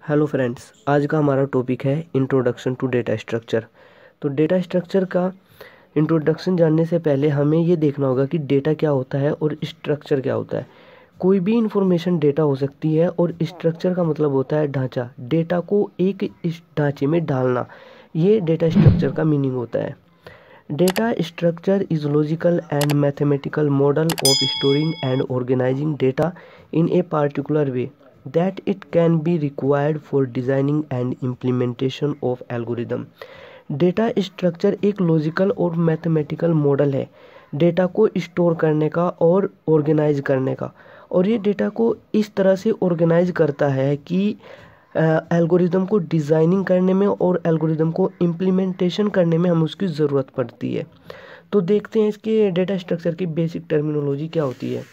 Hello friends, आज का हमारा टॉपिक है इंट्रोडक्शन टू डेटा स्ट्रक्चर। तो डेटा स्ट्रक्चर का इंट्रोडक्शन जानने से पहले हमें ये देखना होगा कि डेटा क्या होता है और स्ट्रक्चर क्या होता है। कोई भी इंफॉर्मेशन डेटा हो सकती है और स्ट्रक्चर का मतलब होता है ढांचा। डेटा को एक इस ढांचे में डालना, ये डेटा स्ट्रक्चर का मीनिंग होता है। Data structure is logical and mathematical model of storing and organising data in a particular way that it can be required for designing and implementation of algorithm। Data structure एक logical और mathematical model है data को store करने का और organise करने का, और ये डेटा को इस तरह से ऑर्गेनाइज करता है कि एल्गोरिदम को डिज़ाइनिंग करने में और एल्गोरिदम को इम्प्लीमेंटेशन करने में हमें उसकी ज़रूरत पड़ती है। तो देखते हैं इसके डेटा स्ट्रक्चर की बेसिक टर्मिनोलॉजी क्या होती है।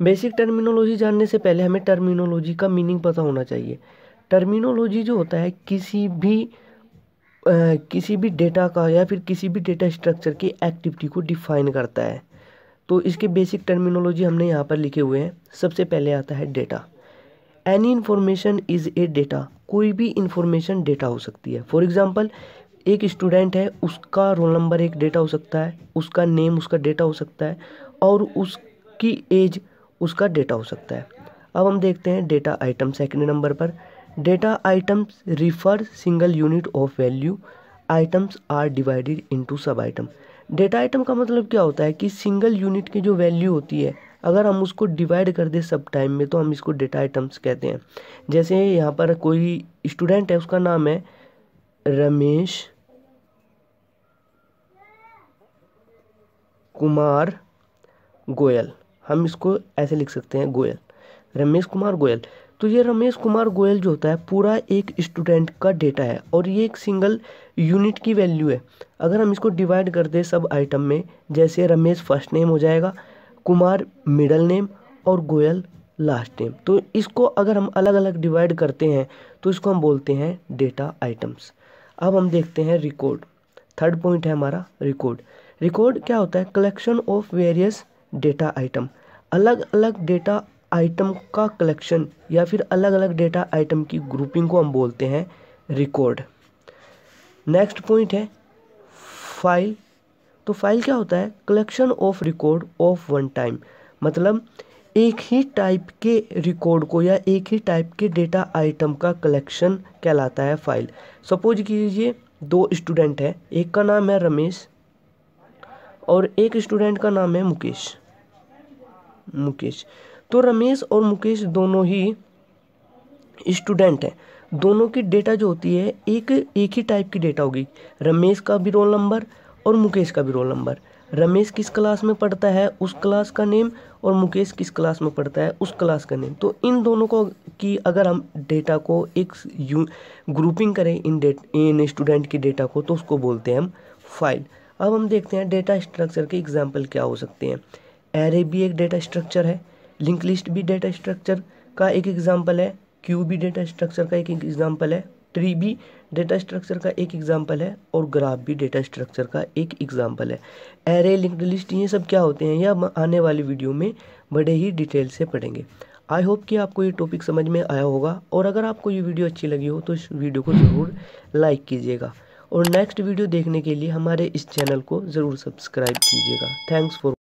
बेसिक टर्मिनोलॉजी जानने से पहले हमें टर्मिनोलॉजी का मीनिंग पता होना चाहिए। टर्मिनोलॉजी जो होता है किसी भी डेटा का या फिर किसी भी डेटा स्ट्रक्चर की एक्टिविटी को डिफाइन करता है। तो इसके बेसिक टर्मिनोलॉजी हमने यहाँ पर लिखे हुए हैं। सबसे पहले आता है data. Any information is a data. कोई भी इंफॉर्मेशन डेटा हो सकती है। फॉर एग्जांपल, एक स्टूडेंट है, उसका रोल नंबर एक डेटा हो सकता है, उसका नेम उसका डेटा हो सकता है, और उसकी एज उसका डेटा हो सकता है। अब हम देखते हैं डेटा आइटम सेकंड नंबर पर। Data items refer single unit of value. Items are divided into sub item. Data item का मतलब क्या होता है कि सिंगल यूनिट की जो वैल्यू होती है, अगर हम उसको डिवाइड कर दें सब टाइम में तो हम इसको डेटा आइटम्स कहते हैं। जैसे यहाँ पर कोई स्टूडेंट है, उसका नाम है रमेश कुमार गोयल। हम इसको ऐसे लिख सकते हैं, गोयल, रमेश कुमार गोयल। तो ये रमेश कुमार गोयल जो होता है पूरा एक स्टूडेंट का डेटा है और ये एक सिंगल यूनिट की वैल्यू है। अगर हम इसको डिवाइड कर दें सब आइटम में, जैसे रमेश फर्स्ट नेम हो जाएगा, कुमार मिडल नेम और गोयल लास्ट नेम, तो इसको अगर हम अलग अलग डिवाइड करते हैं तो इसको हम बोलते हैं डेटा आइटम्स। अब हम देखते हैं रिकॉर्ड। थर्ड पॉइंट है हमारा रिकॉर्ड। रिकॉर्ड क्या होता है? Collection of various data item. अलग अलग डेटा आइटम का कलेक्शन या फिर अलग अलग डेटा आइटम की ग्रुपिंग को हम बोलते हैं रिकॉर्ड। नेक्स्ट पॉइंट है फाइल। तो फाइल क्या होता है? Collection of record of one time. मतलब एक ही टाइप के रिकॉर्ड को या एक ही टाइप के डेटा आइटम का कलेक्शन कहलाता है फाइल। सपोज कीजिए दो स्टूडेंट है, एक का नाम है रमेश और एक स्टूडेंट का नाम है मुकेश। तो रमेश और मुकेश दोनों ही स्टूडेंट हैं। दोनों की डेटा जो होती है एक ही टाइप की डेटा होगी। रमेश का भी रोल नंबर और मुकेश का भी रोल नंबर। रमेश किस क्लास में पढ़ता है उस क्लास का नेम, और मुकेश किस क्लास में पढ़ता है उस क्लास का नेम। तो इन दोनों को की अगर हम डेटा को एक ग्रुपिंग करें इन स्टूडेंट की डेटा को, तो उसको बोलते हैं हम फाइल। अब हम देखते हैं डेटा स्ट्रक्चर के एग्जाम्पल क्या हो सकते हैं। एरे भी एक डेटा स्ट्रक्चर है, लिंक लिस्ट भी डेटा स्ट्रक्चर का एक एग्जाम्पल है, क्यू भी डेटा स्ट्रक्चर का एक एग्जाम्पल है, ट्री भी डेटा स्ट्रक्चर का एक एग्जाम्पल है, और ग्राफ भी डेटा स्ट्रक्चर का एक एग्जाम्पल है। एरे, लिंक्ड लिस्ट, ये सब क्या होते हैं यह हम आने वाली वीडियो में बड़े ही डिटेल से पढ़ेंगे। आई होप कि आपको ये टॉपिक समझ में आया होगा, और अगर आपको ये वीडियो अच्छी लगी हो तो इस वीडियो को ज़रूर लाइक कीजिएगा, और नेक्स्ट वीडियो देखने के लिए हमारे इस चैनल को ज़रूर सब्सक्राइब कीजिएगा। Thanks for